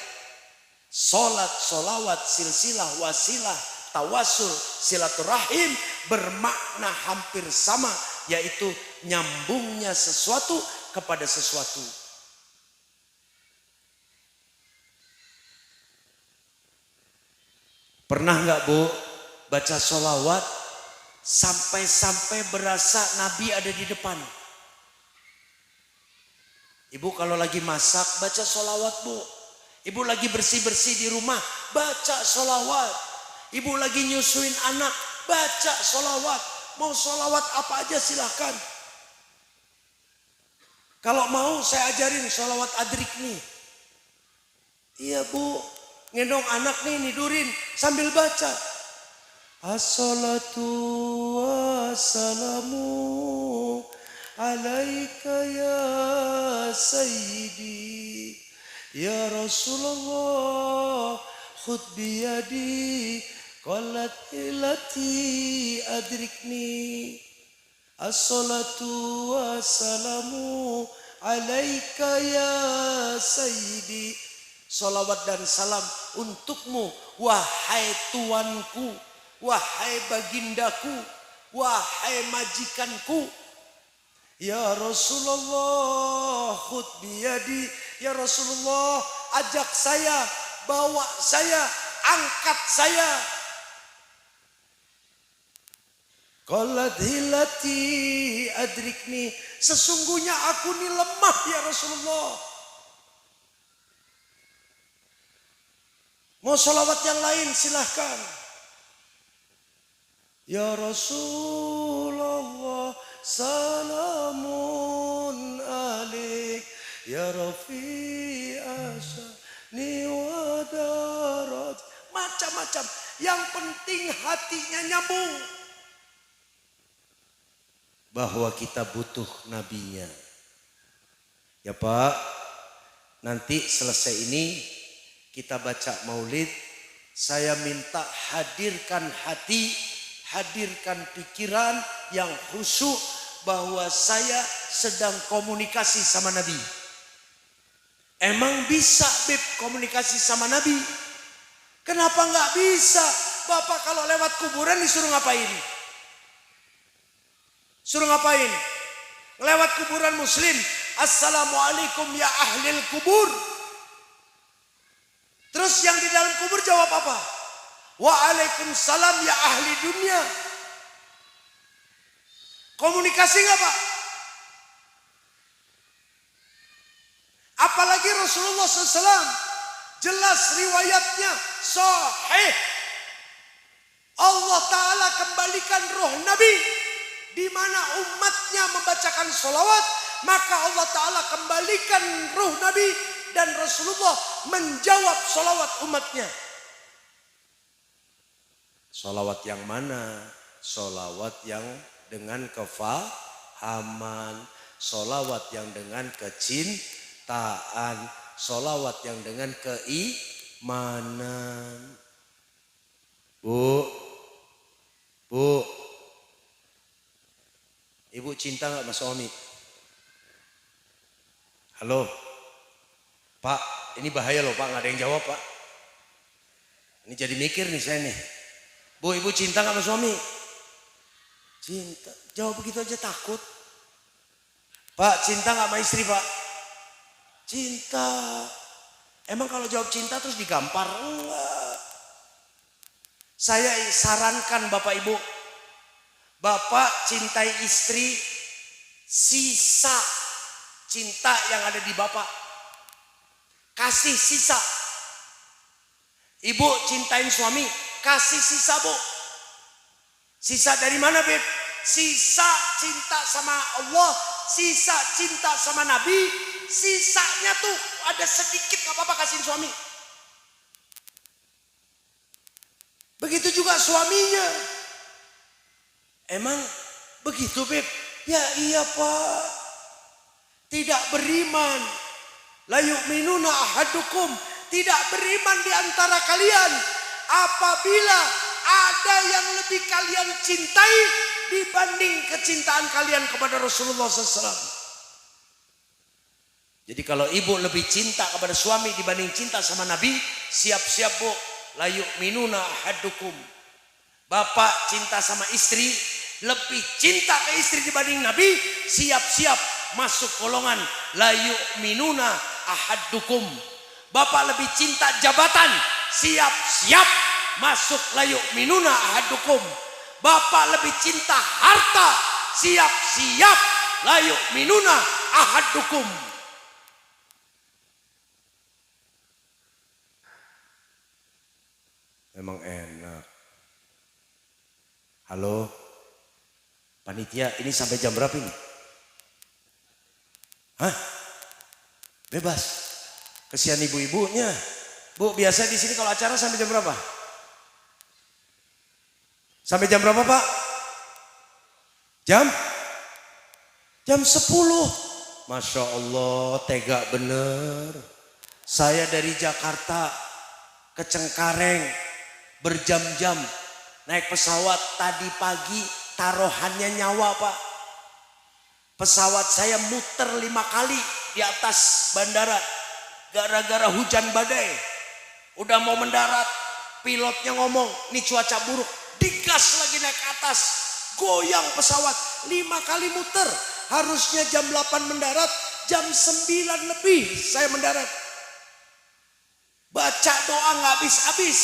Solat, solawat, silsilah, wasilah, tawasul, silaturahim bermakna hampir sama, yaitu nyambungnya sesuatu kepada sesuatu. Pernah nggak Bu baca solawat sampai-sampai berasa Nabi ada di depan? Ibu kalau lagi masak baca solawat Bu, Ibu lagi bersih-bersih di rumah, baca sholawat. Ibu lagi nyusuin anak, baca sholawat. Mau sholawat apa aja silahkan. Kalau mau saya ajarin sholawat adrik nih. Iya bu, ngendong anak nih nidurin sambil baca. As-salatu wassalamu alaika ya sayyidi ya Rasulullah khud biyadi qalat ilati adrikni. As-salatu wassalamu alaika ya sayyidi. Salawat dan salam untukmu wahai tuanku, wahai bagindaku, wahai majikanku. Ya Rasulullah khud biyadi. Ya Rasulullah ajak saya, bawa saya, angkat saya. Qalat hilati adrikni. Sesungguhnya aku ini lemah ya Rasulullah. Mau sholawat yang lain silahkan. Ya Rasulullah salamun alaik ya Rafi asyani wa darat. Macam-macam. Yang penting hatinya nyambung. Bahwa kita butuh nabinya. Ya Pak, nanti selesai ini kita baca maulid. Saya minta hadirkan hati, hadirkan pikiran yang khusyuk bahwa saya sedang komunikasi sama Nabi. Emang bisa Beb komunikasi sama Nabi? Kenapa nggak bisa? Bapak kalau lewat kuburan disuruh ngapain? Suruh ngapain? Lewat kuburan muslim. Assalamualaikum ya ahlil kubur. Terus yang di dalam kubur jawab apa? Waalaikumsalam ya ahli dunia. Komunikasi nggak Pak? Apalagi Rasulullah SAW jelas riwayatnya sahih. Allah Ta'ala kembalikan roh Nabi di mana umatnya membacakan sholawat, maka Allah Ta'ala kembalikan ruh Nabi dan Rasulullah menjawab sholawat umatnya. Sholawat yang mana? Sholawat yang dengan kefahaman, sholawat yang dengan kecintaan, sholawat yang dengan keimanan. Bu, Ibu cinta gak sama suami? Halo? Pak, ini bahaya loh Pak, gak ada yang jawab Pak. Ini jadi mikir nih saya nih. Bu, Ibu cinta gak sama suami? Cinta. Jawab begitu aja takut. Pak, cinta gak sama istri Pak? Cinta. Emang kalau jawab cinta terus digampar? Enggak. Saya sarankan Bapak Ibu, Bapak cintai istri, sisa cinta yang ada di Bapak kasih sisa. Ibu cintain suami, kasih sisa Bu. Sisa dari mana Beb? Sisa cinta sama Allah, sisa cinta sama Nabi, sisanya tuh ada sedikit gak apa-apa kasihin suami. Begitu juga suaminya. Emang begitu Beb? Ya iya Pak. Tidak beriman. La yu'minuna ahadukum. Tidak beriman di antara kalian. Apabila ada yang lebih kalian cintai dibanding kecintaan kalian kepada Rasulullah SAW. Jadi kalau ibu lebih cinta kepada suami dibanding cinta sama Nabi, siap-siap Bu. La yu'minuna ahadukum. Bapak cinta sama istri, lebih cinta ke istri dibanding Nabi, siap-siap masuk golongan la yu'minuna ahadukum. Bapak lebih cinta jabatan, siap-siap masuk la yu'minuna ahadukum. Bapak lebih cinta harta, siap-siap la yu'minuna ahadukum. Memang enak. Halo, panitia, ini sampai jam berapa ini? Hah? Bebas. Kesian ibu-ibunya. Bu, biasa di sini kalau acara sampai jam berapa? Sampai jam berapa, Pak? Jam 10. Masya Allah, tega bener. Saya dari Jakarta ke Cengkareng berjam-jam naik pesawat tadi pagi, taruhannya nyawa, Pak. Pesawat saya muter 5 kali di atas bandara gara-gara hujan badai. Udah mau mendarat, pilotnya ngomong, "Nih cuaca buruk." Digas lagi naik ke atas, goyang pesawat 5 kali muter. Harusnya jam 8 mendarat, jam 9 lebih saya mendarat. Baca doa nggak habis-habis.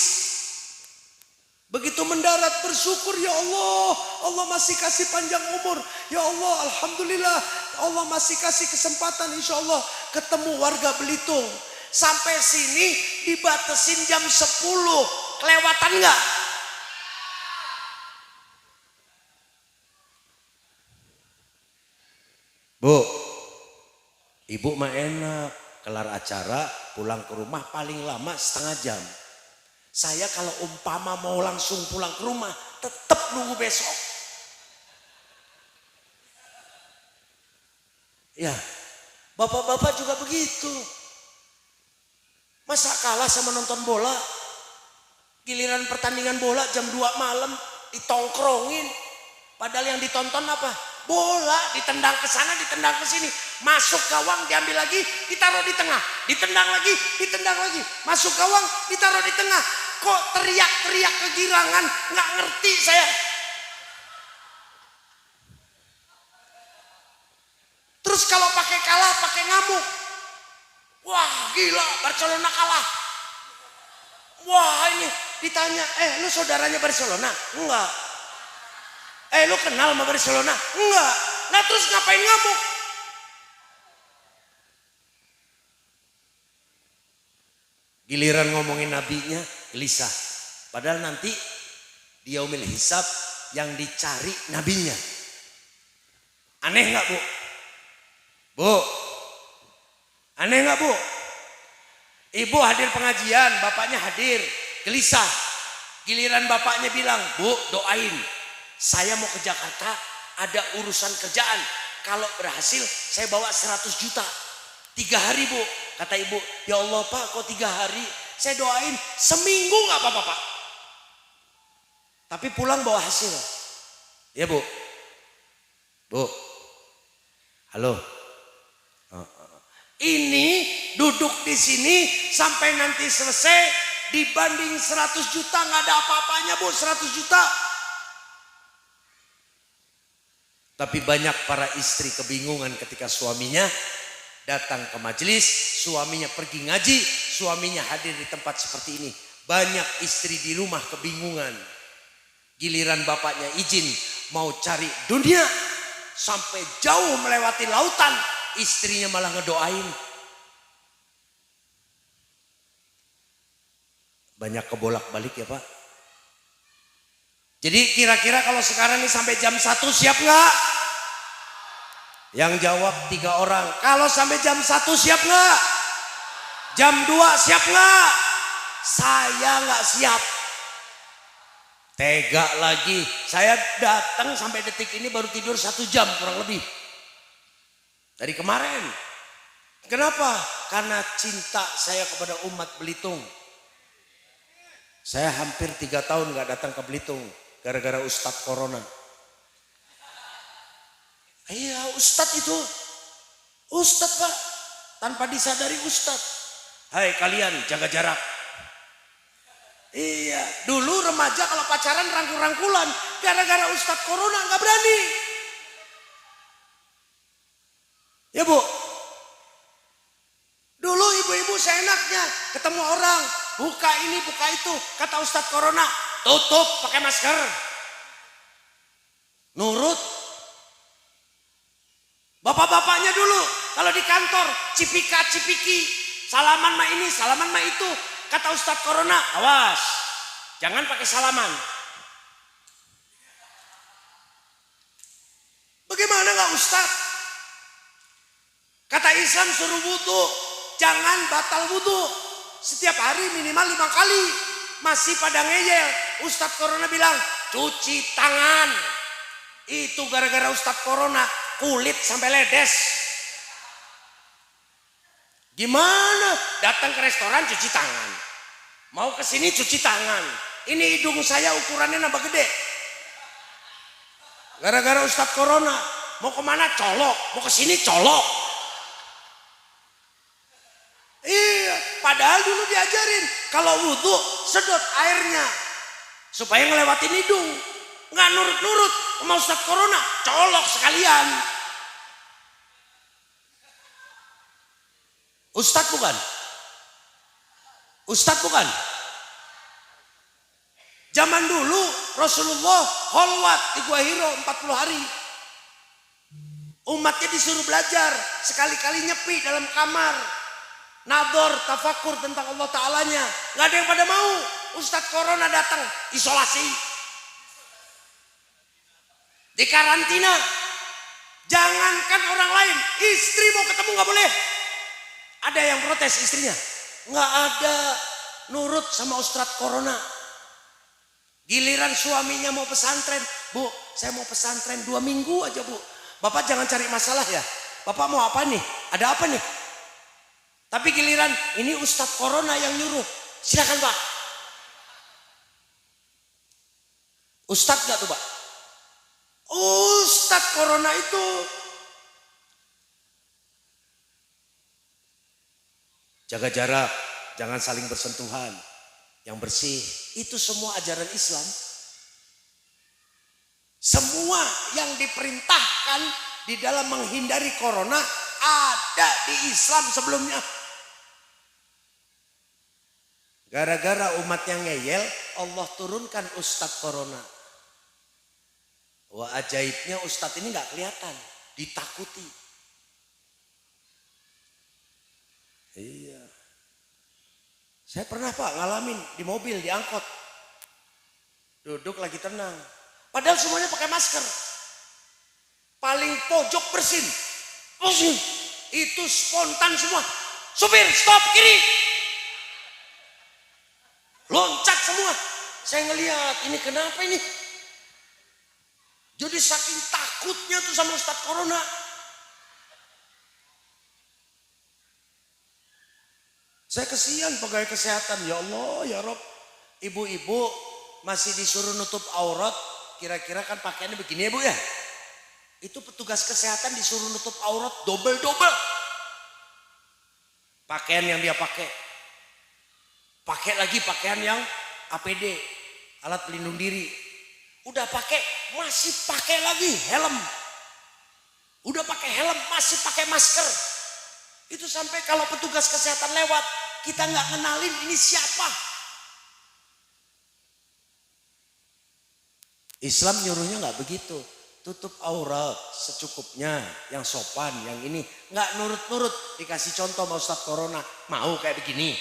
Begitu mendarat bersyukur, ya Allah, Allah masih kasih panjang umur. Ya Allah, alhamdulillah, Allah masih kasih kesempatan, insya Allah ketemu warga Belitung. Sampai sini dibatasin jam 10, kelewatan nggak? Bu, ibu mah enak, kelar acara pulang ke rumah paling lama setengah jam. Saya kalau umpama mau langsung pulang ke rumah, tetap nunggu besok. Ya, bapak-bapak juga begitu. Masa kalah sama nonton bola? Giliran pertandingan bola jam 2 malam ditongkrongin. Padahal yang ditonton apa? Bola, ditendang ke sana, ditendang ke sini. Masuk gawang, diambil lagi, ditaruh di tengah. Ditendang lagi, ditendang lagi. Masuk gawang, ditaruh di tengah. Kok teriak-teriak kegirangan, nggak ngerti saya. Terus kalau pakai kalah, pakai ngamuk. Wah gila, Barcelona kalah. Wah ini ditanya, lu saudaranya Barcelona? Enggak. Lu kenal sama Barcelona? Enggak. Nah terus ngapain ngamuk? Giliran ngomongin nabinya, gelisah. Padahal nanti di yaumil hisab yang dicari nabinya. Aneh nggak, Bu? Bu, aneh nggak, Bu? Ibu hadir pengajian, bapaknya hadir, gelisah. Giliran bapaknya bilang, "Bu, doain. Saya mau ke Jakarta, ada urusan kerjaan. Kalau berhasil, saya bawa 100 juta. 3 hari, Bu." Kata ibu, "Ya Allah, Pak, kok 3 hari? Saya doain seminggu nggak apa-apa, Pak. Tapi pulang bawa hasil." Ya, Bu. Bu. Halo. Ini duduk di sini sampai nanti selesai dibanding 100 juta nggak ada apa-apanya, Bu, 100 juta. Tapi banyak para istri kebingungan ketika suaminya datang ke majelis, suaminya pergi ngaji, suaminya hadir di tempat seperti ini. Banyak istri di rumah kebingungan. Giliran bapaknya izin mau cari dunia sampai jauh melewati lautan, istrinya malah ngedoain. Banyak kebolak-balik ya, Pak. Jadi kira-kira kalau sekarang ini sampai jam 1 siap nggak? Yang jawab 3 orang. Kalau sampai jam 1 siap nggak? Jam 2 siap nggak? Saya nggak siap. Tega lagi. Saya datang sampai detik ini baru tidur 1 jam kurang lebih. Dari kemarin. Kenapa? Karena cinta saya kepada umat Belitung. Saya hampir 3 tahun nggak datang ke Belitung gara-gara Ustadz Corona. Iya, Ustadz itu. Ustadz, Pak. Tanpa disadari Ustadz. Hai kalian, jaga jarak. Iya, dulu remaja kalau pacaran rangkul-rangkulan. Gara-gara Ustadz Corona nggak berani. Ya, Bu. Dulu ibu-ibu seenaknya ketemu orang. Buka ini, buka itu. Kata Ustadz Corona, tutup pakai masker. Nurut. Bapak-bapaknya dulu kalau di kantor cipika-cipiki, salaman mah ini, salaman mah itu. Kata Ustadz Corona, awas. jangan pakai salaman. Bagaimana nggak Ustaz? Kata Islam suruh wudu, jangan batal wudu. Setiap hari minimal 5 kali. Masih pada ngeyel. Ustadz Corona bilang cuci tangan. Itu gara-gara Ustadz Corona kulit sampai ledes. Gimana? Datang ke restoran cuci tangan. Mau ke sini cuci tangan. Ini hidung saya ukurannya nambah gede. Gara-gara Ustadz Corona. Mau kemana colok. Mau ke sini colok. Iya, padahal dulu diajarin kalau wudhu sedot airnya supaya ngelewatin hidung. Nggak nurut-nurut sama Ustadz Corona, colok sekalian. Ustadz bukan? Ustadz bukan? Zaman dulu Rasulullah kholwat di Gua Hiro 40 hari. Umatnya disuruh belajar, sekali-kali nyepi dalam kamar. Nador, tafakur tentang Allah Ta'alanya. Gak ada yang pada mau. Ustadz Corona datang, isolasi. Di karantina. Jangankan orang lain, istri mau ketemu gak boleh. Ada yang protes istrinya. Gak ada, nurut sama Ustadz Corona. Giliran suaminya mau pesantren. Bu, saya mau pesantren 2 minggu aja bu. Bapak jangan cari masalah ya. Bapak mau apa nih? Ada apa nih? Tapi giliran ini Ustadz Corona yang nyuruh. Silakan Pak. Ustadz gak tuh Pak? Ustadz Corona itu jaga jarak, jangan saling bersentuhan, yang bersih. Itu semua ajaran Islam. Semua yang diperintahkan di dalam menghindari corona ada di Islam sebelumnya. Gara-gara umatnya ngeyel, Allah turunkan Ustadz Corona. Wah ajaibnya Ustadz ini gak kelihatan, ditakuti. Iya. Saya pernah Pak ngalamin di mobil, di angkot. Duduk lagi tenang. Padahal semuanya pakai masker. Paling pojok bersin. Bersin. Itu spontan semua. Supir stop kiri. Loncat semua. Saya ngelihat ini kenapa ini. Jadi saking takutnya tuh sama Ustadz Corona. Saya kesian pegawai kesehatan. Ya Allah ya Rob. Ibu-ibu masih disuruh nutup aurat. Kira-kira kan pakaiannya begini ya Bu ya. Itu petugas kesehatan disuruh nutup aurat double-double. Pakaian yang dia pakai. Pakai lagi pakaian yang APD. Alat pelindung diri. Udah pakai, masih pakai lagi helm. Udah pakai helm, masih pakai masker. Itu sampai kalau petugas kesehatan lewat, kita nggak kenalin ini siapa. Islam nyuruhnya nggak begitu. Tutup aurat secukupnya, yang sopan, yang ini. Nggak nurut-nurut, dikasih contoh sama Ustadz Corona. Mau kayak begini.